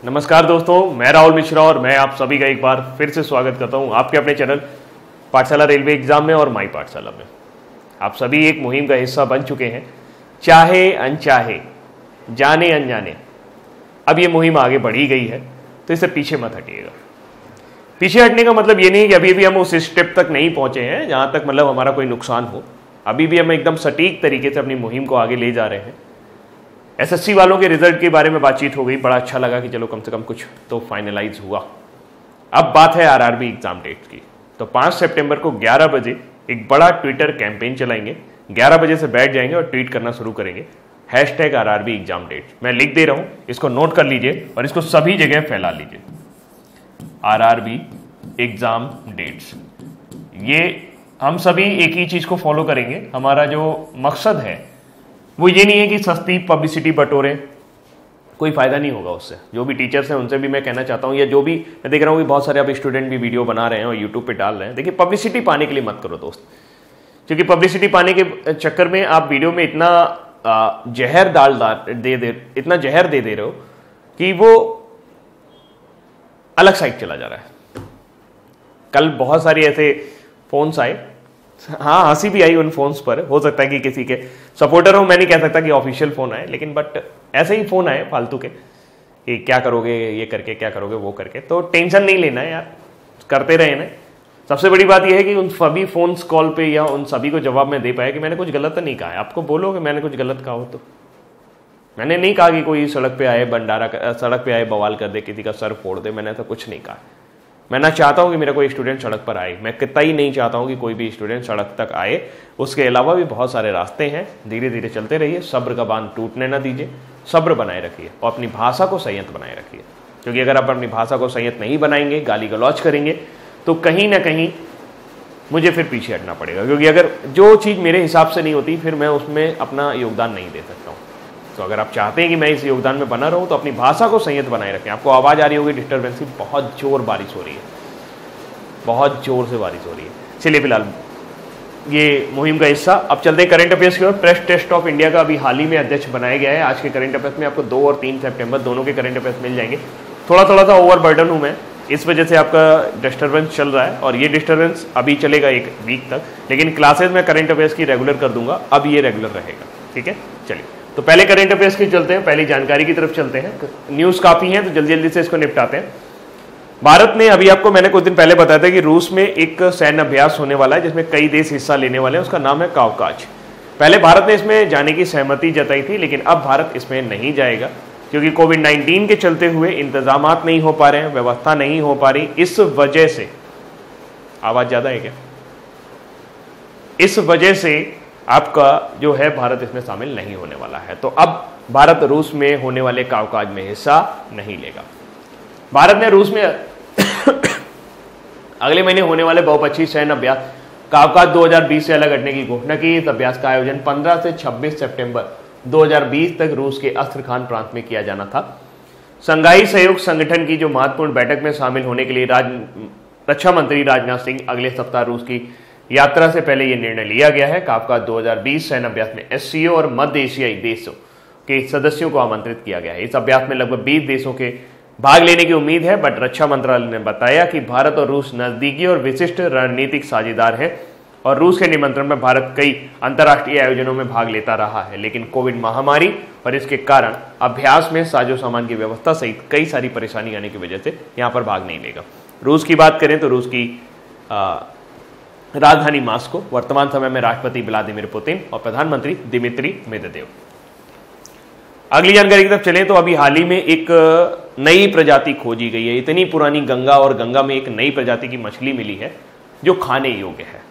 नमस्कार दोस्तों, मैं राहुल मिश्रा और मैं आप सभी का एक बार फिर से स्वागत करता हूं आपके अपने चैनल पाठशाला रेलवे एग्जाम में और माई पाठशाला में। आप सभी एक मुहिम का हिस्सा बन चुके हैं, चाहे अनचाहे, जाने अनजाने। अब ये मुहिम आगे बढ़ी गई है तो इससे पीछे मत हटिएगा। पीछे हटने का मतलब ये नहीं कि अभी भी हम उस स्टेप तक नहीं पहुंचे हैं जहां तक मतलब हमारा कोई नुकसान हो। अभी भी हम एकदम सटीक तरीके से अपनी मुहिम को आगे ले जा रहे हैं। एसएससी वालों के रिजल्ट के बारे में बातचीत हो गई, बड़ा अच्छा लगा कि चलो कम से कम कुछ तो फाइनलाइज हुआ। अब बात है आरआरबी एग्जाम डेट्स की। तो 5 सितंबर को 11 बजे एक बड़ा ट्विटर कैंपेन चलाएंगे। 11 बजे से बैठ जाएंगे और ट्वीट करना शुरू करेंगे, #RRB एग्जाम डेट्स। मैं लिख दे रहा हूं, इसको नोट कर लीजिए और इसको सभी जगह फैला लीजिए। RRB exam dates. ये हम सभी एक ही चीज को फॉलो करेंगे। हमारा जो मकसद है वो ये नहीं है कि सस्ती पब्लिसिटी बटोरें, कोई फायदा नहीं होगा उससे। जो भी टीचर्स हैं उनसे भी मैं कहना चाहता हूँ, या जो भी मैं देख रहा हूँ कि बहुत सारे अब स्टूडेंट भी वीडियो बना रहे हैं और यूट्यूब पे डाल रहे हैं, देखिए पब्लिसिटी पाने के लिए मत करो दोस्त। क्योंकि पब्लिसिटी पाने के चक्कर में आप वीडियो में इतना जहर इतना जहर दे रहे हो कि वो अलग साइड चला जा रहा है। कल बहुत सारे ऐसे फोन्स आए, हाँ हंसी भी आई उन फोन्स पर। हो सकता है कि किसी के सपोर्टर हो, मैं नहीं कह सकता कि ऑफिशियल फोन आए, लेकिन बट ऐसे ही फोन आए फालतू के कि क्या करोगे ये करके, क्या करोगे वो करके। तो टेंशन नहीं लेना है यार, करते रहे ना। सबसे बड़ी बात यह है कि उन सभी फोन्स कॉल पे या उन सभी को जवाब में दे पाया कि मैंने कुछ गलत नहीं कहा है। आपको बोलो कि मैंने कुछ गलत कहा हो तो मैंने नहीं कहा कि कोई सड़क पे आए सड़क पे आए बवाल कर दे, किसी का सर फोड़ दे। मैंने ऐसा कुछ नहीं कहा। मैं ना चाहता हूं कि मेरा कोई स्टूडेंट सड़क पर आए, मैं कितना ही नहीं चाहता हूं कि कोई भी स्टूडेंट सड़क तक आए। उसके अलावा भी बहुत सारे रास्ते हैं, धीरे धीरे चलते रहिए, सब्र का बांध टूटने ना दीजिए, सब्र बनाए रखिए और अपनी भाषा को संयत बनाए रखिए। क्योंकि अगर आप अपनी भाषा को संयत नहीं बनाएंगे, गाली गलौज करेंगे, तो कहीं ना कहीं मुझे फिर पीछे हटना पड़ेगा। क्योंकि अगर जो चीज़ मेरे हिसाब से नहीं होती फिर मैं उसमें अपना योगदान नहीं दे सकता हूँ। तो अगर आप चाहते हैं कि मैं इस योगदान में बना रहूं तो अपनी भाषा को संयत बनाए रखें। आपको आवाज़ आ रही होगी डिस्टर्बेंस की, बहुत जोर बारिश हो रही है, बहुत जोर से बारिश हो रही है। चलिए फिलहाल ये मुहिम का हिस्सा। अब चलते हैं करंट अफेयर्स की ओर। प्रेस टेस्ट ऑफ इंडिया का अभी हाल ही में अध्यक्ष बनाया गया है। आज के करंट अफेयर्स में आपको 2 और 3 सितंबर दोनों के करंट अफेयर्स मिल जाएंगे। थोड़ा सा ओवरबर्डन हूँ मैं, इस वजह से आपका डिस्टर्बेंस चल रहा है और ये डिस्टर्बेंस अभी चलेगा 1 वीक तक, लेकिन क्लासेज में करंट अफेयर्स की रेगुलर कर दूंगा। अब ये रेगुलर रहेगा, ठीक है। चलिए तो पहले करंट अफेयर्स की चलते हैं, पहली जानकारी की तरफ चलते हैं। न्यूज़ काफ़ी है तो जल्दी जल्दी से इसको निपटाते हैं। भारत ने अभी आपको मैंने कुछ दिन पहले बताया था कि रूस में एक सैन्य अभ्यास होने वाला है जिसमें कई देश हिस्सा लेने वाले हैं। उसका नाम है कावकाज। पहले भारत ने इसमें जाने की सहमति जताई थी, लेकिन अब भारत इसमें नहीं जाएगा क्योंकि कोविड-19 के चलते हुए इंतजामात नहीं हो पा रहे हैं, व्यवस्था नहीं हो पा रही। इस वजह से, आवाज ज्यादा है क्या? इस वजह से आपका जो है भारत इसमें शामिल नहीं होने वाला है। तो अब भारत रूस में होने वाले कावकाज में हिस्सा नहीं लेगा। भारत ने रूस में अगले महीने होने वाले बहुपक्षीय सैन्य अभ्यास कावकाज 2020 से अलग हटने की घोषणा की। इस अभ्यास का आयोजन 15 से 26 सितंबर 2020 तक रूस के अस्त्रखान प्रांत में किया जाना था। संघाई सहयोग संगठन की जो महत्वपूर्ण बैठक में शामिल होने के लिए रक्षा मंत्री राजनाथ सिंह अगले सप्ताह रूस की यात्रा से पहले यह निर्णय लिया गया है। कावकाज 2020 सैन्य अभ्यास में एससीओ और मध्य एशियाई देशों के सदस्यों को आमंत्रित किया गया है। इस अभ्यास में लगभग 20 देशों के भाग लेने की उम्मीद है, बट रक्षा मंत्रालय ने बताया कि भारत और रूस नजदीकी और विशिष्ट रणनीतिक साझेदार हैं और रूस के निमंत्रण में भारत कई अंतर्राष्ट्रीय आयोजनों में भाग लेता रहा है, लेकिन कोविड महामारी और इसके कारण अभ्यास में साजो सामान की व्यवस्था सहित कई सारी परेशानी आने की वजह से यहां पर भाग नहीं लेगा। रूस की बात करें तो रूस की राजधानी मास्को वर्तमान समय में राष्ट्रपति व्लादिमीर पुतिन और प्रधानमंत्री दिमित्री मेदवेदेव। अगली जानकारी की तरफ चलें तो अभी हाल ही में एक नई प्रजाति खोजी गई है। इतनी पुरानी गंगा और गंगा में एक नई प्रजाति की मछली मिली है जो खाने योग्य है,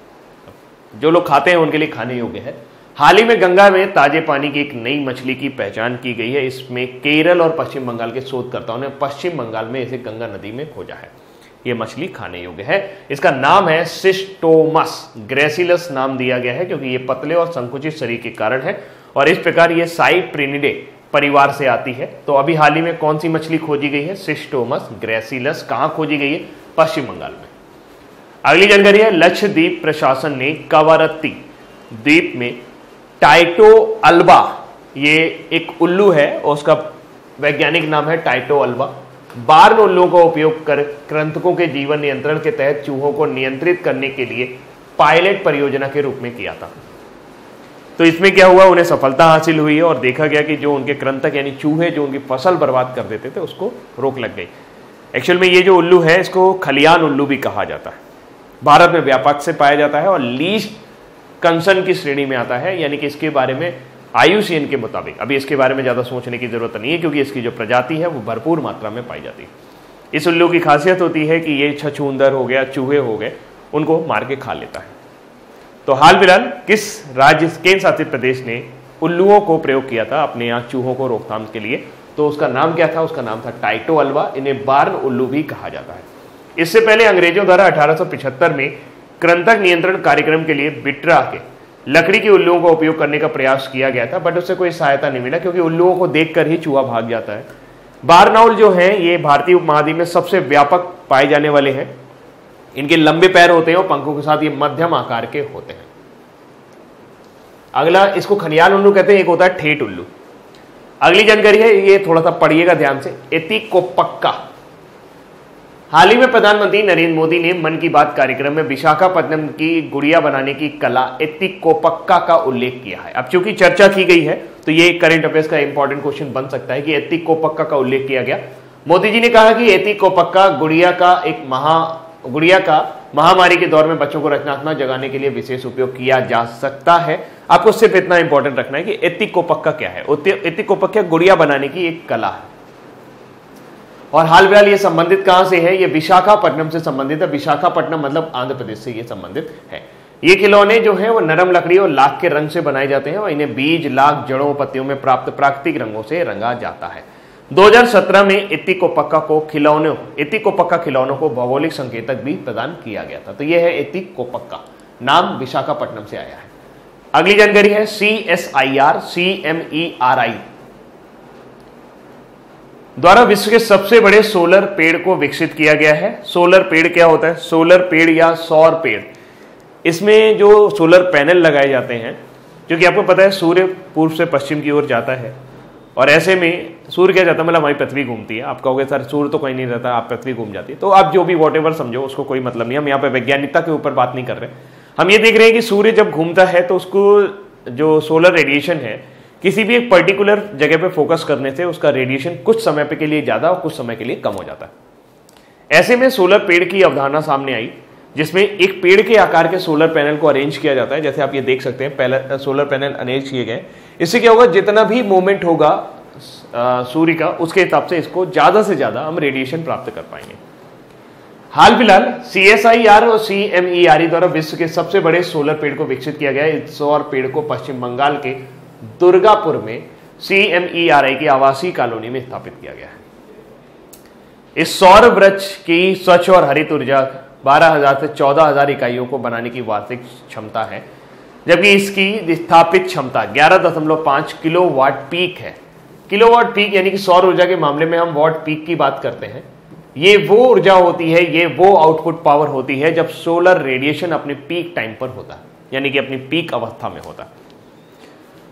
जो लोग खाते हैं उनके लिए खाने योग्य है। हाल ही में गंगा में ताजे पानी की एक नई मछली की पहचान की गई है। इसमें केरल और पश्चिम बंगाल के शोधकर्ताओं ने पश्चिम बंगाल में इसे गंगा नदी में खोजा है। यह मछली खाने योग्य है। इसका नाम है सिस्टोमस ग्रेसिलस नाम दिया गया है क्योंकि यह पतले और संकुचित शरीर के कारण है और इस प्रकार यह साइप्रिनिडे परिवार से आती है। तो अभी हाल ही में कौन सी मछली खोजी गई है? सिस्टोमस ग्रेसिलस। कहां खोजी गई है? पश्चिम बंगाल में। अगली जानकारी है, लक्षद्वीप प्रशासन ने कवरत्ती द्वीप में टाइटो अल्बा, ये एक उल्लू है और उसका वैज्ञानिक नाम है टाइटो अल्बा, बार्न उल्लुओं का उपयोग कर कृंतकों के जीवन नियंत्रण के तहत चूहों को नियंत्रित करने के लिए पायलट परियोजना के रूप में किया था। तो इसमें क्या हुआ, उन्हें सफलता हासिल हुई है और देखा गया कि जो उनके कृंतक यानी चूहे जो उनकी फसल बर्बाद कर देते थे उसको रोक लग गई। एक्चुअल में ये जो उल्लू है इसको खलियान उल्लू भी कहा जाता है। भारत में व्यापक से पाया जाता है और लीस्ट कंसर्न की श्रेणी में आता है, यानी कि इसके बारे में IUCN के मुताबिक अभी इसके बारे में ज़्यादा सोचने की जरूरत नहीं है क्योंकि इसकी जो प्रजाति है वो भरपूर मात्रा में पाई जाती है। इस उल्लू की खासियत होती है कि ये छछूंदर हो गया, चूहे हो गए, उनको मार के खा लेता है। तो हाल फिलहाल किस राज्य केंद्र शासित प्रदेश ने उल्लुओं को प्रयोग किया था अपने यहाँ चूहों को रोकथाम के लिए, तो उसका नाम क्या था, उसका नाम था टाइटो अल्वा। इन्हें बार्न उल्लू भी कहा जाता है। इससे पहले अंग्रेजों द्वारा 1875 में कृंतक नियंत्रण कार्यक्रम के लिए बिट्रा के लकड़ी के उल्लुओं का उपयोग करने का प्रयास किया गया था, बट उससे कोई सहायता नहीं मिला क्योंकि उल्लुओं को देखकर ही चूहा भाग जाता है। बार्न आउल जो है ये भारतीय उपमहाद्वीप में सबसे व्यापक पाए जाने वाले हैं। इनके लंबे पैर होते हैं और पंखों के साथ ये मध्यम आकार के होते हैं। अगला इसको खनियाल उल्लू कहते हैं, एक होता है ठेठ उल्लू। अगली जानकारी है, ये थोड़ा सा पढ़िएगा ध्यान से, एतिकोप्पका। हाल ही में प्रधानमंत्री नरेंद्र मोदी ने मन की बात कार्यक्रम में विशाखापट्टनम की गुड़िया बनाने की कला एतिकोप्पका का उल्लेख किया है। अब चूंकि चर्चा की गई है तो ये करंट अफेयर्स का इंपॉर्टेंट क्वेश्चन बन सकता है कि एतिकोप्पका का उल्लेख किया गया। मोदी जी ने कहा कि एतिकोप्पका गुड़िया का महामारी के दौर में बच्चों को रचनात्मक जगाने के लिए विशेष उपयोग किया जा सकता है। आपको सिर्फ इतना इंपॉर्टेंट रखना है कि एतिकोप्पका क्या है। एतिकोप्पका गुड़िया बनाने की एक कला है और हाल फिलहाल ये संबंधित कहां से है, ये विशाखापट्टनम से संबंधित है। विशाखापट्टनम मतलब आंध्र प्रदेश से ये संबंधित है। ये खिलौने जो है वो नरम लकड़ी और लाख के रंग से बनाए जाते हैं और इन्हें बीज, लाख, जड़ों, पत्तियों में प्राप्त प्राकृतिक रंगों से रंगा जाता है। 2017 में एतिकोप्पका खिलौनों को भौगोलिक संकेतक भी प्रदान किया गया था। तो यह है एतिकोप्पका, नाम विशाखापट्टनम से आया है। अगली जानकारी है CSIR द्वारा विश्व के सबसे बड़े सोलर पेड़ को विकसित किया गया है। सोलर पेड़ क्या होता है, सोलर पेड़ या सौर पेड़, इसमें जो सोलर पैनल लगाए जाते हैं, क्योंकि आपको पता है सूर्य पूर्व से पश्चिम की ओर जाता है और ऐसे में सूर्य क्या जाता है, मतलब हमारी पृथ्वी घूमती है। आप कहोगे सर सूर्य तो कहीं नहीं रहता, आप पृथ्वी घूम जाती है, तो आप जो भी वॉटेवर समझो उसको कोई मतलब नहीं। हम यहाँ पे वैज्ञानिकता के ऊपर बात नहीं कर रहे, हम ये देख रहे हैं कि सूर्य जब घूमता है तो उसको जो सोलर रेडिएशन है किसी भी एक पर्टिकुलर जगह पे फोकस करने से उसका रेडिएशन कुछ समय के लिए ज्यादा और कुछ समय के लिए कम हो जाता है। ऐसे में सोलर पेड़ की अवधारणा सामने आई जिसमें एक पेड़ के आकार के सोलर पैनल को अरेंज किया जाता है। जैसे आप ये देख सकते हैं पहले सोलर पैनल अरेंज किए गए। इससे क्या होगा, जितना भी मूवमेंट होगा सूर्य का उसके हिसाब से इसको ज्यादा से ज्यादा हम रेडिएशन प्राप्त कर पाएंगे। हाल फिलहाल CSIR और CMERE द्वारा विश्व के सबसे बड़े सोलर पेड़ को विकसित किया गया। इस सौर पेड़ को पश्चिम बंगाल के दुर्गापुर में CMERI की आवासीय कॉलोनी में स्थापित किया गया है। इस सौर वृक्ष की स्वच्छ और हरित ऊर्जा 12,000 से 14,000 इकाइयों को बनाने की वार्षिक क्षमता है, जबकि इसकी स्थापित क्षमता 11.5 किलोवाट पीक है। किलोवाट पीक यानी कि सौर ऊर्जा के मामले में हम वॉट पीक की बात करते हैं। ये वो ऊर्जा होती है, ये वो आउटपुट पावर होती है जब सोलर रेडिएशन अपने पीक टाइम पर होता है, यानी कि अपनी पीक अवस्था में होता है।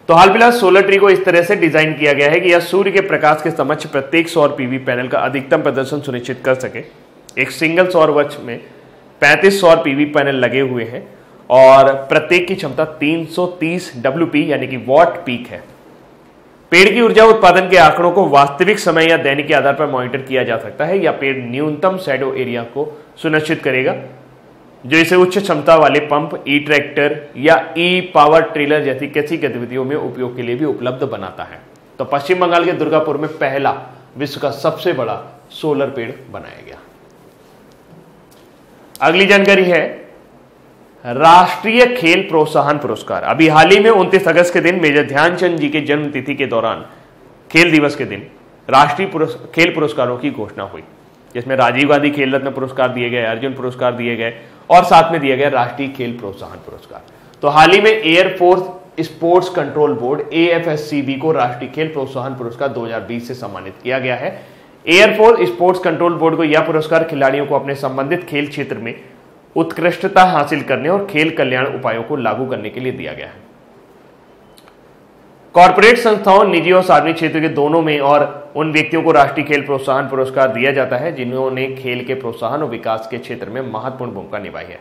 तो हाल फिलहाल सोलर ट्री को इस तरह से डिजाइन किया गया है कि यह सूर्य के प्रकाश के समक्ष प्रत्येक सौर पीवी पैनल का अधिकतम प्रदर्शन सुनिश्चित कर सके। एक सिंगल सौर वृक्ष में 35 सौर पीवी पैनल लगे हुए हैं और प्रत्येक की क्षमता 330 WP यानी कि वॉट पीक है। पेड़ की ऊर्जा उत्पादन के आंकड़ों को वास्तविक समय या दैनिक के आधार पर मॉनिटर किया जा सकता है या पेड़ न्यूनतम शैडो एरिया को सुनिश्चित करेगा, जो इसे उच्च क्षमता वाले पंप, ई ट्रैक्टर या ई पावर ट्रेलर जैसी कृषि गतिविधियों में उपयोग के लिए भी उपलब्ध बनाता है। तो पश्चिम बंगाल के दुर्गापुर में पहला विश्व का सबसे बड़ा सोलर पेड़ बनाया गया। अगली जानकारी है राष्ट्रीय खेल प्रोत्साहन पुरस्कार। अभी हाल ही में 29 अगस्त के दिन मेजर ध्यानचंद जी के जन्म तिथि के दौरान खेल दिवस के दिन राष्ट्रीय खेल पुरस्कारों की घोषणा हुई, जिसमें राजीव गांधी खेल रत्न पुरस्कार दिए गए, अर्जुन पुरस्कार दिए गए और साथ में दिया गया राष्ट्रीय खेल प्रोत्साहन पुरस्कार। तो हाल ही में air force sports control board AFSCB को राष्ट्रीय खेल प्रोत्साहन पुरस्कार 2020 से सम्मानित किया गया है। एयरफोर्स स्पोर्ट्स कंट्रोल बोर्ड को यह पुरस्कार खिलाड़ियों को अपने संबंधित खेल क्षेत्र में उत्कृष्टता हासिल करने और खेल कल्याण उपायों को लागू करने के लिए दिया गया है। कॉर्पोरेट संस्थाओं, निजी और सार्वजनिक क्षेत्र के दोनों में और उन व्यक्तियों को राष्ट्रीय खेल प्रोत्साहन पुरस्कार दिया जाता है जिन्होंने खेल के प्रोत्साहन और विकास के क्षेत्र में महत्वपूर्ण भूमिका निभाई है।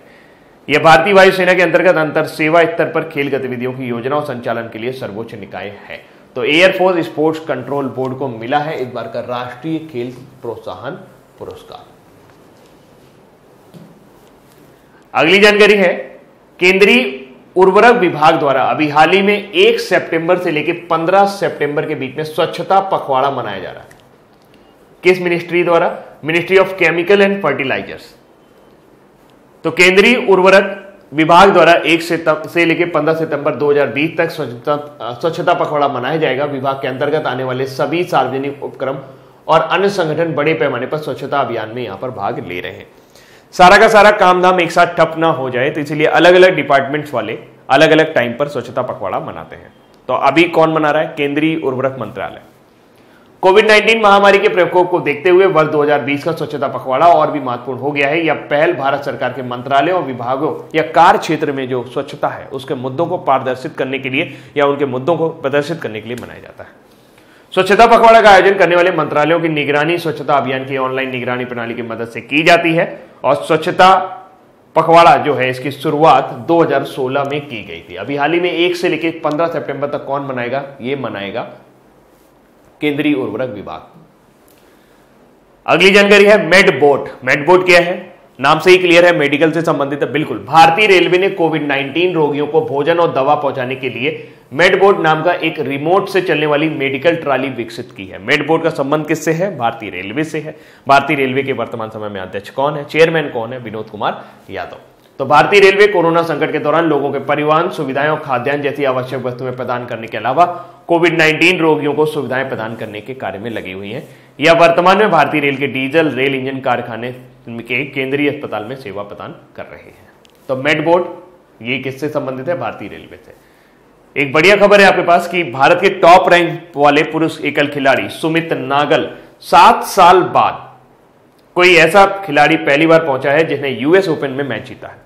यह भारतीय वायुसेना के अंतर्गत अंतर सेवा स्तर पर खेल गतिविधियों की योजना और संचालन के लिए सर्वोच्च निकाय है। तो एयरफोर्स स्पोर्ट्स कंट्रोल बोर्ड को मिला है इस बार का राष्ट्रीय खेल प्रोत्साहन पुरस्कार। अगली जानकारी है, केंद्रीय उर्वरक विभाग द्वारा अभी हाल ही में 1 सितंबर से लेकर 15 सितंबर के बीच में स्वच्छता पखवाड़ा मनाया जा रहा है। किस मिनिस्ट्री द्वारा? Ministry of chemical and fertilisers. तो केंद्रीय उर्वरक विभाग द्वारा 1 से लेकर 15 सितंबर 2020 तक स्वच्छता पखवाड़ा मनाया जाएगा। विभाग के अंतर्गत आने वाले सभी सार्वजनिक उपक्रम और अन्य संगठन बड़े पैमाने पर स्वच्छता अभियान में यहां पर भाग ले रहे हैं। सारा का सारा काम धाम एक साथ ठप ना हो जाए, तो इसलिए अलग अलग डिपार्टमेंट्स वाले अलग अलग टाइम पर स्वच्छता पखवाड़ा मनाते हैं। तो अभी कौन मना रहा है? केंद्रीय उर्वरक मंत्रालय। कोविड-19 महामारी के प्रकोप को देखते हुए वर्ष 2020 का स्वच्छता पखवाड़ा और भी महत्वपूर्ण हो गया है। यह पहल भारत सरकार के मंत्रालयों और विभागों या कार्य क्षेत्र में जो स्वच्छता है उसके मुद्दों को पारदर्शित करने के लिए या उनके मुद्दों को प्रदर्शित करने के लिए मनाया जाता है। स्वच्छता पखवाड़ा का आयोजन करने वाले मंत्रालयों की निगरानी स्वच्छता अभियान की ऑनलाइन निगरानी प्रणाली की मदद से की जाती है और स्वच्छता पखवाड़ा जो है इसकी शुरुआत 2016 में की गई थी। अभी हाल ही में 1 से लेकर 15 सितंबर तक कौन मनाएगा? ये मनाएगा केंद्रीय उर्वरक विभाग। अगली जानकारी है मेडबोट। मेडबोट क्या है? नाम से ही क्लियर है, मेडिकल से संबंधित है। बिल्कुल, भारतीय रेलवे ने कोविड-19 रोगियों को भोजन और दवा पहुंचाने के लिए मेडबोट नाम का एक रिमोट से चलने वाली मेडिकल ट्रॉली विकसित की है। मेडबोट का संबंध किससे है? भारतीय रेलवे से है। भारतीय रेलवे के वर्तमान समय में अध्यक्ष कौन है? चेयरमैन कौन है? विनोद कुमार यादव। तो भारतीय रेलवे कोरोना संकट के दौरान लोगों के परिवहन सुविधाएं और खाद्यान्न जैसी आवश्यक वस्तुएं प्रदान करने के अलावा कोविड-19 रोगियों को सुविधाएं प्रदान करने के कार्य में लगी हुई है। यह वर्तमान में भारतीय रेल के डीजल रेल इंजन कारखाने के केंद्रीय अस्पताल में सेवा प्रदान कर रहे हैं। तो मेडबोट ये किससे संबंधित है? भारतीय रेलवे से। एक बढ़िया खबर है आपके पास कि भारत के टॉप रैंक वाले पुरुष एकल खिलाड़ी सुमित नागल 7 साल बाद कोई ऐसा खिलाड़ी पहली बार पहुंचा है जिसने यूएस ओपन में मैच जीता है।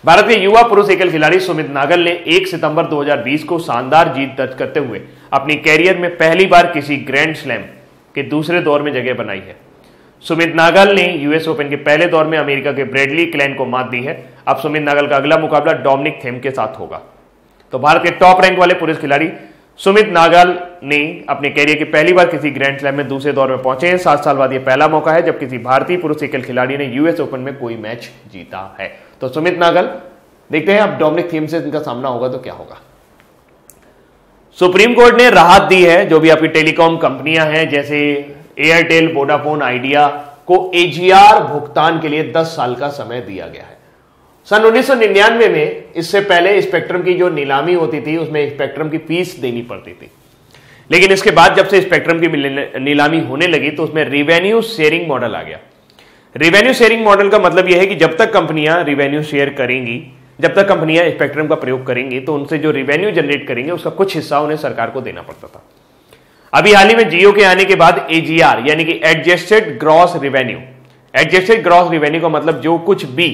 भारत के युवा पुरुष एकल खिलाड़ी सुमित नागल ने 1 सितंबर 2020 को शानदार जीत दर्ज करते हुए अपनी कैरियर में पहली बार किसी ग्रैंड स्लैम के दूसरे दौर में जगह बनाई है। सुमित नागल ने यूएस ओपन के पहले दौर में अमेरिका के ब्रैडली क्लैन को मात दी है। अब सुमित नागल का अगला मुकाबला डोमिनिक थीम के साथ होगा। तो भारत के टॉप रैंक वाले पुरुष खिलाड़ी सुमित नागल ने अपने कैरियर की पहली बार किसी ग्रैंड स्लैम में दूसरे दौर में पहुंचे हैं। 7 साल बाद यह पहला मौका है जब किसी भारतीय पुरुष एकल खिलाड़ी ने यूएस ओपन में कोई मैच जीता है। तो सुमित नागल, देखते हैं अब डोमिनिक थीम से इनका सामना होगा तो क्या होगा। सुप्रीम कोर्ट ने राहत दी है जो भी आपकी टेलीकॉम कंपनियां हैं जैसे एयरटेल, वोडाफोन, आइडिया को एजीआर भुगतान के लिए 10 साल का समय दिया गया है। सन 1999 में इससे पहले स्पेक्ट्रम की जो नीलामी होती थी उसमें स्पेक्ट्रम की फीस देनी पड़ती थी, लेकिन इसके बाद जब से स्पेक्ट्रम की नीलामी होने लगी तो उसमें रिवेन्यू शेयरिंग मॉडल आ गया। रिवेन्यू शेयरिंग मॉडल का मतलब यह है कि जब तक कंपनियां रिवेन्यू शेयर करेंगी, जब तक कंपनियां स्पेक्ट्रम का प्रयोग करेंगी तो उनसे जो रिवेन्यू जनरेट करेंगे उसका कुछ हिस्सा उन्हें सरकार को देना पड़ता था। अभी हाल ही में जियो के आने के बाद एजीआर यानी कि adjusted gross revenue, adjusted gross revenue का मतलब जो कुछ भी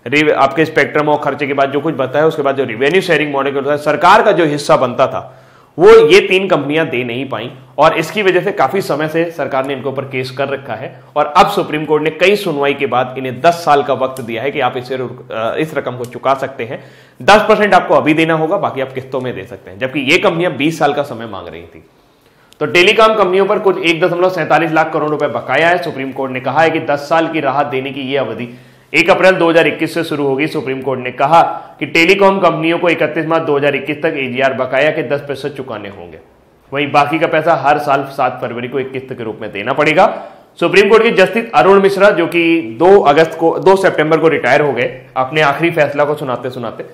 आपके स्पेक्ट्रम और खर्चे के बाद जो कुछ बता है उसके बाद जो रिवेन्यू शेयरिंग मॉडल होता है सरकार का जो हिस्सा बनता था वो ये 3 कंपनियां दे नहीं पाई और इसकी वजह से काफी समय से सरकार ने इनके ऊपर केस कर रखा है और अब सुप्रीम कोर्ट ने कई सुनवाई के बाद इन्हें 10 साल का वक्त दिया है कि आप इस रकम को चुका सकते हैं। 10% आपको अभी देना होगा, बाकी आप किस्तों में दे सकते हैं, जबकि ये कंपनियां 20 साल का समय मांग रही थी। तो टेलीकॉम कंपनियों पर कुछ 1.47 लाख करोड़ रुपए बकाया है। सुप्रीम कोर्ट ने कहा है कि 10 साल की राहत देने की यह अवधि 1 अप्रैल 2021 से शुरू होगी। सुप्रीम कोर्ट ने कहा कि टेलीकॉम कंपनियों को 31 मार्च 2021 तक एजीआर बकाया के 10% चुकाने होंगे, वहीं बाकी का पैसा हर साल 7 फरवरी को एक किस्त के रूप में देना पड़ेगा। सुप्रीम कोर्ट के जस्टिस अरुण मिश्रा जो कि 2 सितंबर को रिटायर हो गए अपने आखिरी फैसला को सुनाते सुनाते,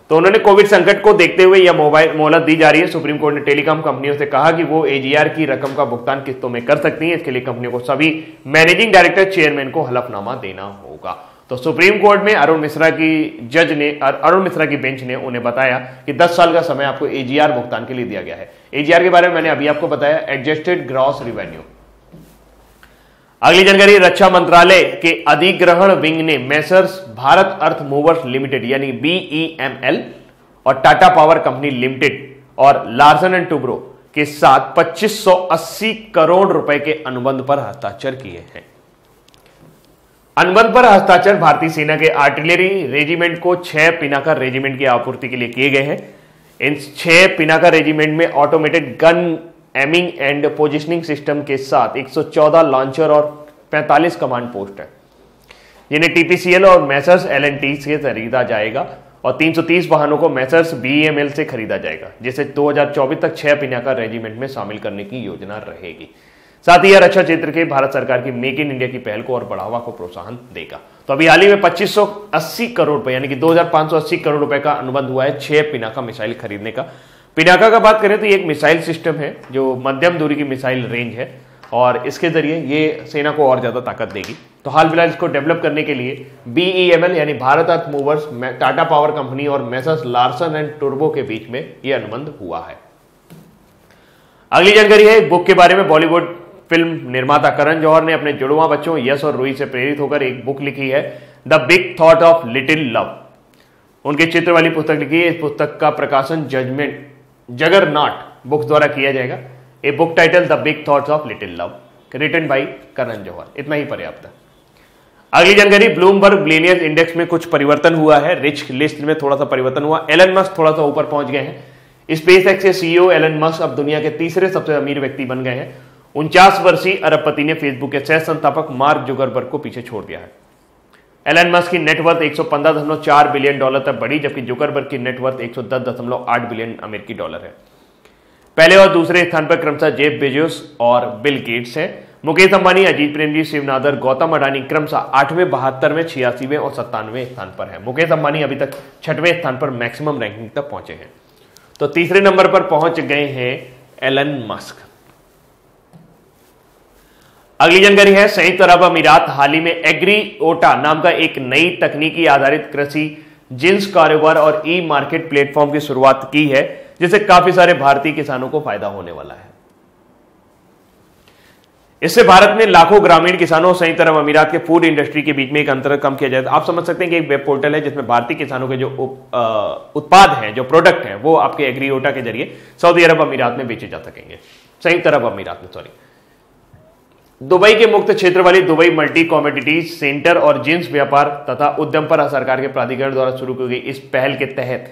तो उन्होंने कोविड संकट को देखते हुए यह मोहलत दी जा रही है। सुप्रीम कोर्ट ने टेलीकॉम कंपनियों से कहा कि वो एजीआर की रकम का भुगतान किस्तों में कर सकती हैं। इसके लिए कंपनियों को सभी मैनेजिंग डायरेक्टर, चेयरमैन को हलफनामा देना होगा। तो सुप्रीम कोर्ट में अरुण मिश्रा की बेंच ने उन्हें बताया कि 10 साल का समय आपको एजीआर भुगतान के लिए दिया गया है। एजीआर के बारे में मैंने अभी आपको बताया, एडजस्टेड ग्रॉस रिवेन्यू। अगली जानकारी, रक्षा मंत्रालय के अधिग्रहण विंग ने मेसर्स भारत अर्थ मूवर्स लिमिटेड यानी BEML और टाटा पावर कंपनी लिमिटेड और लार्सन एंड टुब्रो के साथ 2580 करोड़ रुपए के अनुबंध पर हस्ताक्षर किए हैं। अनुबंध पर हस्ताक्षर भारतीय सेना के आर्टिलरी रेजिमेंट को 6 पिनाका रेजिमेंट की आपूर्ति के लिए किए गए हैं। इन 6 पिनाका रेजिमेंट में automated gun aiming and positioning system के साथ 114 लॉन्चर और 45 कमांड पोस्ट है, जिन्हें टीपीसीएल और मैसर्स एलएनटी से खरीदा जाएगा और 330 वाहनों को मैसर्स बीएमएल से खरीदा जाएगा, जिसे 2024 तक 6 पिनाका रेजिमेंट में शामिल करने की योजना रहेगी। साथ ही यह रक्षा क्षेत्र के भारत सरकार की मेक इन इंडिया की पहल को और बढ़ावा को प्रोत्साहन देगा। तो अभी हाल ही में 2580 करोड़ रुपए यानी कि 2580 करोड़ रुपए का अनुबंध हुआ है 6 पिनाका मिसाइल खरीदने का। पिनाका का बात करें तो ये एक मिसाइल सिस्टम है जो मध्यम दूरी की मिसाइल रेंज है और इसके जरिए ये सेना को और ज्यादा ताकत देगी। तो हाल फिलहाल इसको डेवलप करने के लिए BEML यानी भारत अर्थ मूवर्स, टाटा पावर कंपनी और मैसर्स लार्सन एंड टुब्रो के बीच में यह अनुबंध हुआ है। अगली जानकारी है एक बुक के बारे में। बॉलीवुड फिल्म निर्माता करण जौहर ने अपने जुड़वां बच्चों यश और रूही से प्रेरित होकर एक बुक लिखी है, the big thought of little love. उनके चित्र वाली पुस्तक लिखी है। इस पुस्तक का प्रकाशन जगरनॉट बुक्स द्वारा किया जाएगा। A book title the big thoughts of little love, written by Karan Johar. इतना ही पर्याप्त है। अगली जानकारी, ब्लूमबर्ग बिलियनियर्स इंडेक्स में कुछ परिवर्तन हुआ है। रिच लिस्ट में थोड़ा सा परिवर्तन हुआ। एलन मस्क थोड़ा सा ऊपर पहुंच गए हैं। स्पेसएक्स के सीईओ एलन मस्क अब दुनिया के तीसरे सबसे अमीर व्यक्ति बन गए हैं। 49 वर्षीय अरबपति ने फेसबुक के सह संस्थापक मार्क जुकरबर्ग को पीछे छोड़ दिया है। एलन मस्क की नेटवर्थ 115.4 बिलियन डॉलर तक बढ़ी, जबकि जुकरबर्ग की नेटवर्थ 110.8 बिलियन अमेरिकी डॉलर है। पहले और दूसरे स्थान पर क्रमशः जेफ बेजोस और बिल गेट्स हैं। मुकेश अंबानी, अजीत प्रेमजी, शिव नादर, गौतम अडानी क्रमशः 8वें, 72वें, 86वें और 97वें स्थान पर है। मुकेश अंबानी अभी तक 6वें स्थान पर मैक्सिमम रैंकिंग तक पहुंचे हैं। तो तीसरे नंबर पर पहुंच गए हैं एलन मस्क। अगली जानकारी है, संयुक्त अरब अमीरात हाल ही में एग्रीओटा नाम का एक नई तकनीकी आधारित कृषि जिन्स कारोबार और ई मार्केट प्लेटफॉर्म की शुरुआत की है, जिससे काफी सारे भारतीय किसानों को फायदा होने वाला है। इससे भारत में लाखों ग्रामीण किसानों और संयुक्त अरब अमीरात के फूड इंडस्ट्री के बीच में एक अंतर कम किया जाए। आप समझ सकते हैं कि एक वेब पोर्टल है जिसमें भारतीय किसानों के जो उत्पाद हैं, जो प्रोडक्ट हैं, वो आपके एग्रीओटा के जरिए सऊदी अरब अमीरात में बेचे जा सकेंगे। संयुक्त अरब अमीरात में, सॉरी। दुबई के मुक्त क्षेत्र वाली दुबई मल्टी कॉमोडिटीज सेंटर और जिन्स व्यापार तथा उद्यम पर सरकार के प्राधिकरण द्वारा शुरू की गई इस पहल के तहत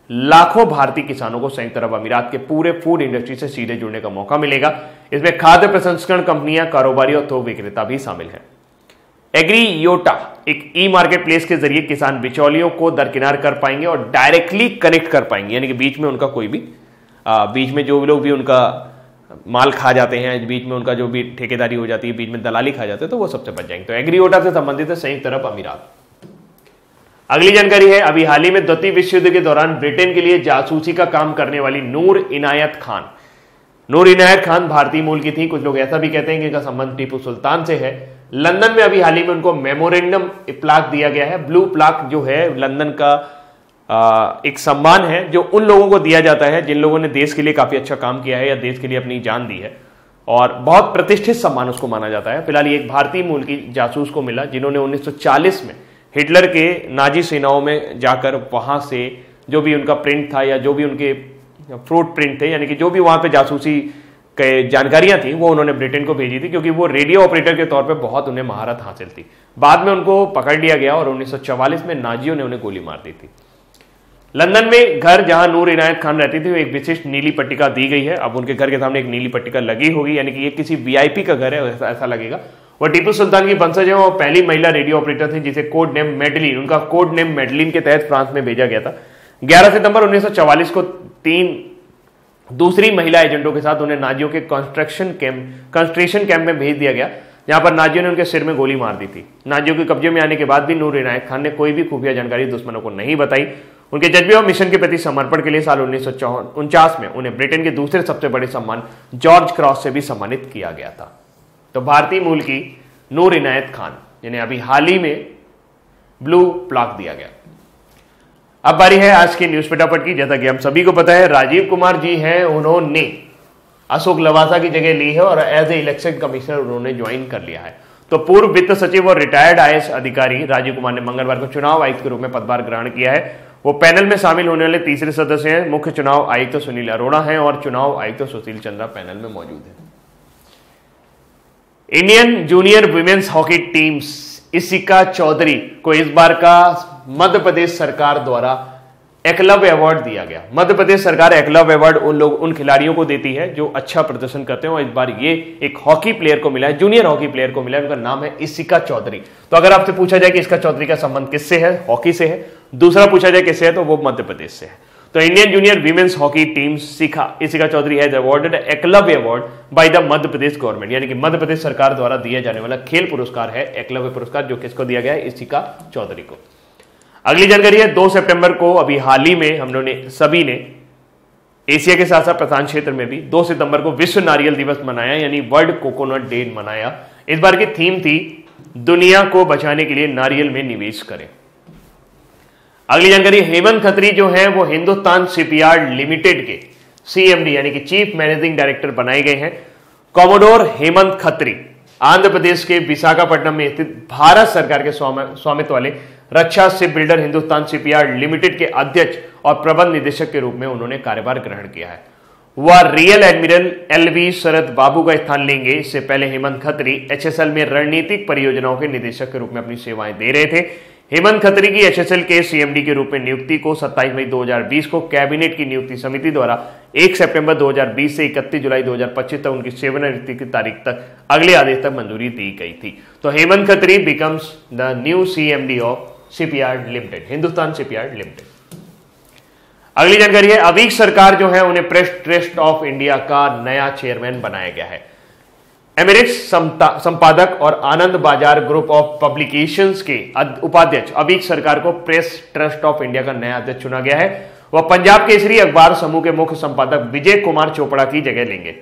लाखों भारतीय किसानों को संयुक्त अरब अमीरात के पूरे फूड इंडस्ट्री से सीधे जुड़ने का मौका मिलेगा। इसमें खाद्य प्रसंस्करण कंपनियां, कारोबारी और थोक विक्रेता भी शामिल हैं। एग्रीओटा एक ई मार्केट प्लेस के जरिए किसान बिचौलियों को दरकिनार कर पाएंगे और डायरेक्टली कनेक्ट कर पाएंगे, यानी कि बीच में उनका कोई भी बीच में जो लोग भी उनका माल खा जाते हैं, बीच में उनका जो भी ठेकेदारी हो जाती है, बीच में दलाली खा जाते हैं, तो वो सबसे बच जाएंगे। तो एग्रीओटा से संबंधित है संयुक्त अरब अमीरात। अगली जानकारी है, अभी हाल ही में द्वितीय विश्व युद्ध के दौरान ब्रिटेन के लिए जासूसी का काम करने वाली नूर इनायत खान। नूर इनायत खान भारतीय मूल की थी। कुछ लोग ऐसा भी कहते हैं कि इनका संबंध टीपू सुल्तान से है। लंदन में अभी हाल ही में उनको मेमोरेंडम प्लाक दिया गया है। ब्लू प्लाक जो है लंदन का एक सम्मान है जो उन लोगों को दिया जाता है जिन लोगों ने देश के लिए काफी अच्छा काम किया है या देश के लिए अपनी जान दी है, और बहुत प्रतिष्ठित सम्मान उसको माना जाता है। फिलहाल एक भारतीय मूल की जासूस को मिला जिन्होंने 1940 में हिटलर के नाजी सेनाओं में जाकर वहां से जो भी उनका प्रिंट था या जो भी उनके फ्रूट प्रिंट थे, यानी कि जो भी वहां पे जासूसी के जानकारियां थी, वो उन्होंने ब्रिटेन को भेजी थी, क्योंकि वो रेडियो ऑपरेटर के तौर पे बहुत उन्हें महारत हासिल थी। बाद में उनको पकड़ लिया गया और 1944 में नाजियों ने उन्हें गोली मार दी थी। लंदन में घर जहां नूर इनायत खान रहती थी, एक विशिष्ट नीली पट्टिका दी गई है। अब उनके घर के सामने एक नीली पट्टिका लगी होगी, यानी कि ये किसी वीआईपी का घर है, ऐसा लगेगा। वह टीपू सुल्तान की वंशज है और पहली महिला रेडियो ऑपरेटर थी जिसे कोड नेम मेडलिन, उनका कोड नेम मेडलिन के तहत फ्रांस में भेजा गया था। 11 सितंबर 1944 को 3 दूसरी महिला एजेंटों के साथ उन्हें नाजियों के कंसंट्रेशन कैंप में भेज दिया गया, जहां पर नाजियों ने उनके सिर में गोली मार दी थी। नाजियों के कब्जे में आने के बाद भी नूर इनायत खान ने कोई भी खुफिया जानकारी दुश्मनों को नहीं बताई। उनके जज्बे और मिशन के प्रति समर्पण के लिए साल 1949 में उन्हें ब्रिटेन के दूसरे सबसे बड़े सम्मान जॉर्ज क्रॉस से भी सम्मानित किया गया था। तो भारतीय मूल की नूर इनायत खान, जिन्हें अभी हाल ही में ब्लू प्लाक दिया गया। अब बारी है आज के न्यूज फटाफट की। जैसा कि हम सभी को पता है, राजीव कुमार जी हैं, उन्होंने अशोक लवासा की जगह ली है और एज ए इलेक्शन कमिश्नर उन्होंने ज्वाइन कर लिया है। तो पूर्व वित्त सचिव और रिटायर्ड आईएएस अधिकारी राजीव कुमार ने मंगलवार को चुनाव आयुक्त के रूप में पदभार ग्रहण किया है। वो पैनल में शामिल होने वाले तीसरे सदस्य हैं। मुख्य चुनाव आयुक्त तो सुनील अरोड़ा हैं और चुनाव आयुक्त तो सुशील चंद्रा पैनल में मौजूद है। Indian junior women's hockey teams Ishika Chaudhary को इस बार का मध्य प्रदेश सरकार द्वारा एकलव्य अवार्ड दिया गया। मध्य प्रदेश सरकार एकलव्य अवार्ड उन खिलाड़ियों को देती है जो अच्छा प्रदर्शन करते हैं और इस बार ये एक हॉकी प्लेयर को मिला है, जूनियर हॉकी प्लेयर को मिला है, उनका नाम है इशिका चौधरी। तो अगर आपसे पूछा जाए कि इशिका चौधरी का संबंध किससे है, हॉकी से है, दूसरा पूछा जाए किससे है, तो वो मध्य प्रदेश से है। तो Indian junior women's hockey team Ishika Chaudhary has awarded Eklavya award by the Madhya Pradesh government, यानी कि मध्य प्रदेश सरकार द्वारा दिया जाने वाला खेल पुरस्कार है एकलव्य पुरस्कार, जो किसको दिया गया है, इशिका चौधरी को। अगली जानकारी है 2 सितंबर को अभी हाल ही में हम लोगों ने सभी ने एशिया के साथ साथ प्रशांत क्षेत्र में भी 2 सितंबर को विश्व नारियल दिवस मनाया, यानी वर्ल्ड कोकोनट डे मनाया। इस बार की थीम थी दुनिया को बचाने के लिए नारियल में निवेश करें। अगली जानकारी, हेमंत खत्री जो है वो हिंदुस्तान शिपयार्ड लिमिटेड के सीएमडी यानी कि चीफ मैनेजिंग डायरेक्टर बनाए गए हैं। कॉमोडोर हेमंत खत्री आंध्र प्रदेश के विशाखापट्टनम में स्थित भारत सरकार के स्वामित्व वाले रक्षा ship builder Hindustan shipyard limited के अध्यक्ष और प्रबंध निदेशक के रूप में उन्होंने कार्यभार ग्रहण किया है। वह रियल एडमिरल एलवी शरद बाबू का स्थान लेंगे। इससे पहले हेमंत खत्री एचएसएल में रणनीतिक परियोजनाओं के निदेशक के रूप में अपनी सेवाएं दे रहे थे। हेमंत खत्री की एचएसएल के सीएमडी के रूप में नियुक्ति को 27 मई 2020 को कैबिनेट की नियुक्ति समिति द्वारा 1 सितंबर 2020 से 31 जुलाई 2025 तक उनकी सेवानिवृत्ति की तारीख तक अगले आदेश तक मंजूरी दी गई थी। तो Hemant Khatri becomes the new CMD of shipyard limited, Hindustan shipyard limited. अगली जानकारी है, अवीक सरकार जो है उन्हें प्रेस ट्रस्ट ऑफ इंडिया का नया चेयरमैन बनाया गया है। एमिरेट्स संपादक और आनंद बाजार ग्रुप ऑफ पब्लिकेशंस के उपाध्यक्ष अवीक सरकार को प्रेस ट्रस्ट ऑफ इंडिया का नया अध्यक्ष चुना गया है। वह पंजाब केसरी अखबार समूह के मुख्य संपादक विजय कुमार चोपड़ा की जगह लेंगे।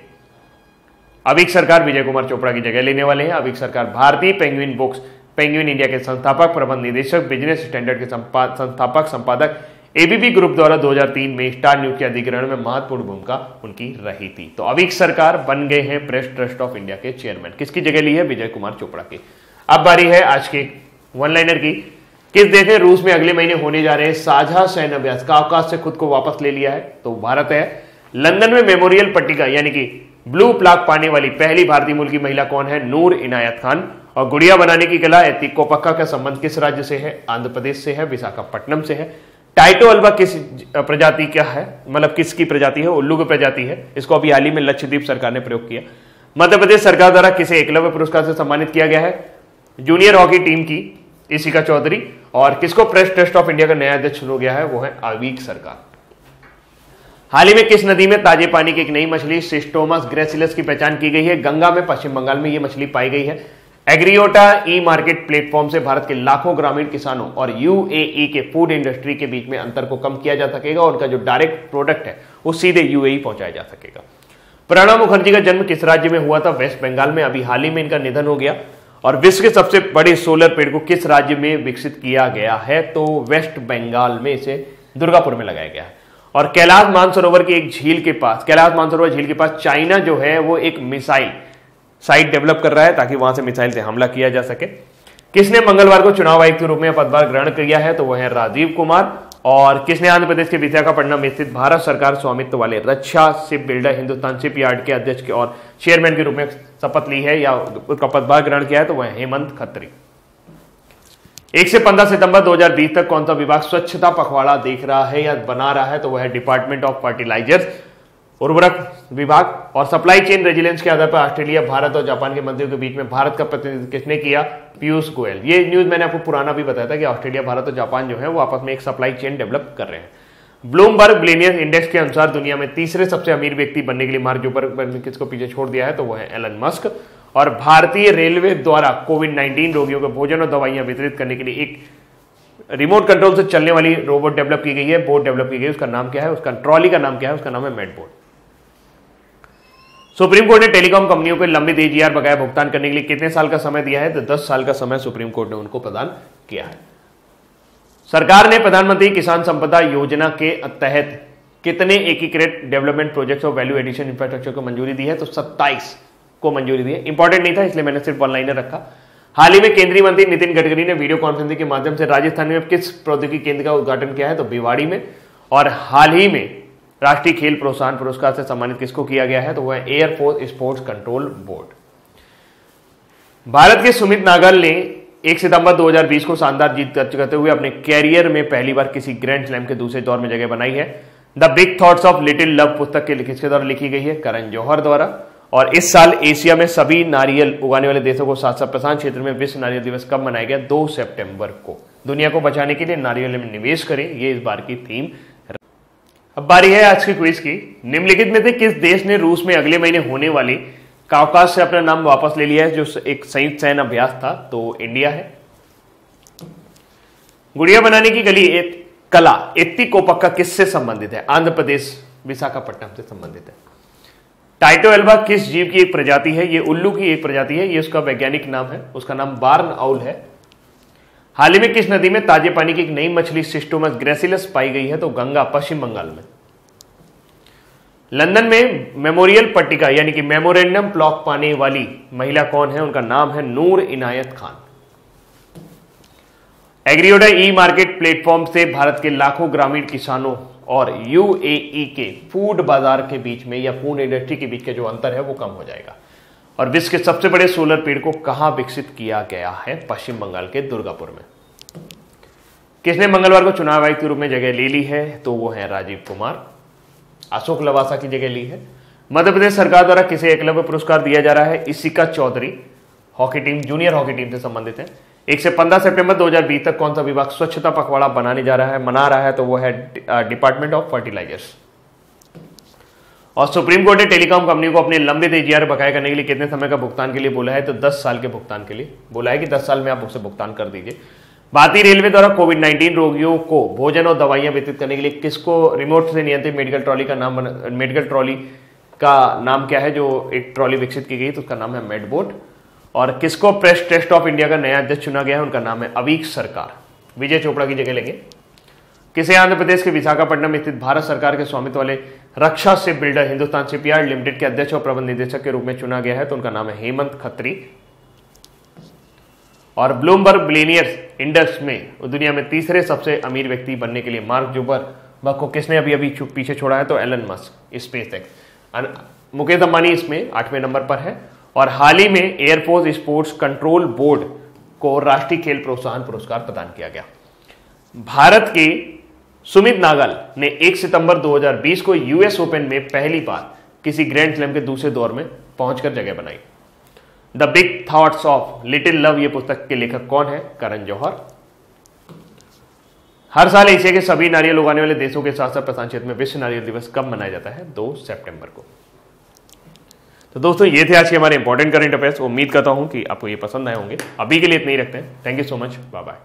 अवीक सरकार विजय कुमार चोपड़ा की जगह लेने वाले हैं। अवीक सरकार भारतीय पेंगुइन बुक्स पेंगुइन इंडिया के संस्थापक, प्रबंध निदेशक, बिजनेस स्टैंडर्ड के संस्थापक संपादक, एबीपी ग्रुप द्वारा 2003 में स्टार न्यूज के अधिग्रहण में महत्वपूर्ण भूमिका उनकी रही थी। तो अवीक सरकार बन गए हैं प्रेस ट्रस्ट ऑफ इंडिया के चेयरमैन। किसकी जगह ली है? विजय कुमार चोपड़ा की। अब बारी है आज के वन लाइनर की। किस देश ने रूस में अगले महीने होने जा रहे साझा सैन्य अभ्यास का अवकाश से खुद को वापस ले लिया है? तो भारत है। लंदन में मेमोरियल पट्टिका यानी कि ब्लू प्लाक पाने वाली पहली भारतीय मूल की महिला कौन है? नूर इनायत खान। और गुड़िया बनाने की कला एतिकोपक्का का संबंध किस राज्य से है? आंध्र प्रदेश से है, विशाखापट्टनम से है। टाइटो अल्वा किस प्रजाति क्या है, मतलब किसकी प्रजाति है? उल्लू की प्रजाति है। इसको अभी हाल ही में लक्षद्वीप सरकार ने प्रयोग किया। मध्य प्रदेश सरकार द्वारा किसे एकलव्य पुरस्कार से सम्मानित किया गया है? जूनियर हॉकी टीम की इशिका चौधरी। और किसको प्रेस ट्रस्ट ऑफ इंडिया का नया अध्यक्ष चुना गया है? वो है अवीक सरकार। हाल ही में किस नदी में ताजे पानी की एक नई मछली सिस्टोमस ग्रेसिलस की पहचान की गई है? गंगा में, पश्चिम बंगाल में ये मछली पाई गई है। एग्रीओटा ई मार्केट प्लेटफॉर्म से भारत के लाखों ग्रामीण किसानों और यूएई के फूड इंडस्ट्री के बीच में अंतर को कम किया जा सकेगा और उनका जो डायरेक्ट प्रोडक्ट है वो सीधे यूएई पहुंचाया जा सकेगा। प्रणब मुखर्जी का जन्म किस राज्य में हुआ था? वेस्ट बंगाल में। अभी हाल ही में इनका निधन हो गया। और विश्व के सबसे बड़े सोलर पेड़ को किस राज्य में विकसित किया गया है? तो वेस्ट बंगाल में, इसे दुर्गापुर में लगाया गया है। और कैलाश मानसरोवर की एक झील के पास, कैलाश मानसरोवर झील के पास चाइना जो है वो एक मिसाइल साइट डेवलप कर रहा है ताकि वहां से मिसाइल से हमला किया जा सके। किसने मंगलवार को चुनाव आयुक्त के रूप में पदभार ग्रहण किया है? तो वह है राजीव कुमार। और किसने आंध्र प्रदेश के विशाखापट्टनम में स्थित भारत सरकार स्वामित्व वाले रक्षा शिप बिल्डर हिंदुस्तान शिपयार्ड के अध्यक्ष और चेयरमैन के रूप में शपथ ली है या उसका पदभार ग्रहण किया है? तो वह हेमंत खत्री। 1 से 15 सितंबर 2020 तक कौन सा विभाग स्वच्छता पखवाड़ा देख रहा है या बना रहा है? तो वह है डिपार्टमेंट ऑफ फर्टिलाइजर्स, उर्वरक विभाग। और सप्लाई चेन रेजिलेंस के आधार पर ऑस्ट्रेलिया, भारत और जापान के मंत्रियों के बीच में भारत का प्रतिनिधित्व किसने किया? पीयूष गोयल। ये न्यूज मैंने आपको पुराना भी बताया था कि ऑस्ट्रेलिया, भारत और जापान जो है वो आपस में एक सप्लाई चेन डेवलप कर रहे हैं। ब्लूमबर्ग बिलियनियर इंडेक्स के अनुसार दुनिया में तीसरे सबसे अमीर व्यक्ति बनने के लिए मार्ग पर किसको पीछे छोड़ दिया है? तो वह है एलन मस्क। और भारतीय रेलवे द्वारा कोविड-19 रोगियों को भोजन और दवाइयां वितरित करने के लिए एक रिमोट कंट्रोल से चलने वाली रोबोट डेवलप की गई है, बोट डेवलप की गई है। उसका नाम क्या है? उसका ट्रॉली का नाम क्या है? उसका नाम है मेडबोट। सुप्रीम कोर्ट ने टेलीकॉम कंपनियों को लंबित एजीआर बकाया भुगतान करने के लिए कितने साल का समय दिया है? तो 10 साल का समय सुप्रीम कोर्ट ने उनको प्रदान किया है। सरकार ने प्रधानमंत्री किसान संपदा योजना के तहत कितने एकीकृत डेवलपमेंट प्रोजेक्ट्स और वैल्यू एडिशन इंफ्रास्ट्रक्चर को मंजूरी दी है? तो 27 को मंजूरी दी है। इंपॉर्टेंट नहीं था इसलिए मैंने सिर्फ वन लाइनर रखा। हाल ही में केंद्रीय मंत्री नितिन गडकरी ने वीडियो कॉन्फ्रेंसिंग के माध्यम से राजस्थान में किस प्रौद्योगिकी केंद्र का उद्घाटन किया है, तो भिवाड़ी में। और हाल ही में राष्ट्रीय खेल प्रोत्साहन पुरस्कार से सम्मानित किसको किया गया है, तो वह air force sports control board. Bharat के सुमित नागल ने 1 सितंबर 2020 को शानदार जीत दर्ज करते हुए अपने कैरियर में पहली बार किसी ग्रैंड स्लैम के दूसरे दौर में जगह बनाई है। The big thoughts of little love पुस्तक के किसके द्वारा लिखी गई है, करण जौहर द्वारा। और इस साल एशिया में सभी नारियल उगाने वाले देशों को साथ साथ प्रशांत क्षेत्र में विश्व नारियल दिवस कब मनाया गया, 2 सितंबर को। दुनिया को बचाने के लिए नारियल में निवेश करें, ये इस बार की थीम। अब बारी है आज की क्विज की। निम्नलिखित में से किस देश ने रूस में अगले महीने होने वाली काउकास से अपना नाम वापस ले लिया है, जो एक संयुक्त सैन्य अभ्यास था, तो इंडिया है। गुड़िया बनाने की कला एत्तिकोप्पका किससे संबंधित है, आंध्र प्रदेश विशाखापट्टनम से संबंधित है। टाइटो एल्बा किस जीव की एक प्रजाति है, ये उल्लू की एक प्रजाति है, ये उसका वैज्ञानिक नाम है, उसका नाम बार्न आउल है। हाल ही में किस नदी में ताजे पानी की एक नई मछली सिस्टोमस ग्रेसिलस पाई गई है, तो गंगा, पश्चिम बंगाल में। लंदन में मेमोरियल पट्टिका यानी कि मेमोरेंडम प्लॉक पाने वाली महिला कौन है, उनका नाम है नूर इनायत खान। एग्रीओडा ई मार्केट प्लेटफॉर्म से भारत के लाखों ग्रामीण किसानों और यूएई के फूड बाजार के बीच में या फूड इंडस्ट्री के बीच के जो अंतर है वो कम हो जाएगा। और विश्व के सबसे बड़े सोलर पेड़ को कहां विकसित किया गया है, पश्चिम बंगाल के दुर्गापुर में। किसने मंगलवार को चुनाव आयुक्त के रूप में जगह ले ली है, तो वो है राजीव कुमार। अशोक लवासा की जगह ली है। मध्य प्रदेश सरकार द्वारा किसे एकलव्य पुरस्कार दिया जा रहा है, Ishika Chaudhary hockey team, junior hockey team से संबंधित है। 1 से 15 सितंबर 2020 तक कौन सा विभाग स्वच्छता पखवाड़ा मना रहा है, तो वो है डिपार्टमेंट ऑफ फर्टिलाइजर्स। और सुप्रीम कोर्ट ने टेलीकॉम कंपनी को अपने लंबित एजीआर बकाया करने के लिए कितने समय का भुगतान के लिए बोला है, तो 10 साल के भुगतान के लिए बोला है कि 10 साल में आप उसे भुगतान कर दीजिए। भारतीय रेलवे द्वारा कोविड-19 रोगियों को भोजन और दवाइयां वितरित करने के लिए किसको रिमोट से नियंत्रित मेडिकल ट्रॉली का नाम क्या है, जो एक ट्रॉली विकसित की गई तो उसका नाम है मेडबोट। और किसको प्रेस ट्रस्ट ऑफ इंडिया का नया अध्यक्ष चुना गया है, उनका नाम है अवीक सरकार। विजय चोपड़ा की जगह लेंगे। किसे आंध्र प्रदेश के विशाखापट्टनम में स्थित भारत सरकार के स्वामित्व वाले रक्षा ship builder Hindustan shipyard limited के अध्यक्ष और प्रबंध निदेशक के रूप में चुना गया है, तो उनका नाम है हेमंत खत्री। और ब्लूमबर्ग बिलियनियर्स इंडेक्स में दुनिया में तीसरे सबसे अमीर व्यक्ति बनने के लिए मार्क जुकरबर्ग को किसने अभी पीछे छोड़ा है, तो Elon Musk, SpaceX. Mukesh Ambani इसमें 8वें नंबर पर है। और हाल ही में एयरफोर्स स्पोर्ट्स कंट्रोल बोर्ड को राष्ट्रीय खेल प्रोत्साहन पुरस्कार प्रदान किया गया। भारत के सुमित नागल ने 1 सितंबर 2020 को यूएस ओपन में पहली बार किसी ग्रैंड स्लैम के दूसरे दौर में पहुंचकर जगह बनाई। The big thoughts of little love ये पुस्तक के लेखक कौन है, करण जौहर। हर साल एशिया के सभी नारियल उगाने वाले देशों के साथ साथ प्रशांत क्षेत्र में विश्व नारियल दिवस कब मनाया जाता है, 2 सितंबर को। तो दोस्तों ये थे आज के हमारे इंपॉर्टेंट करंट अफेयर्स। उम्मीद करता हूं कि आपको ये पसंद आए होंगे। अभी के लिए इतना ही रखते हैं। Thank you so much, bye bye.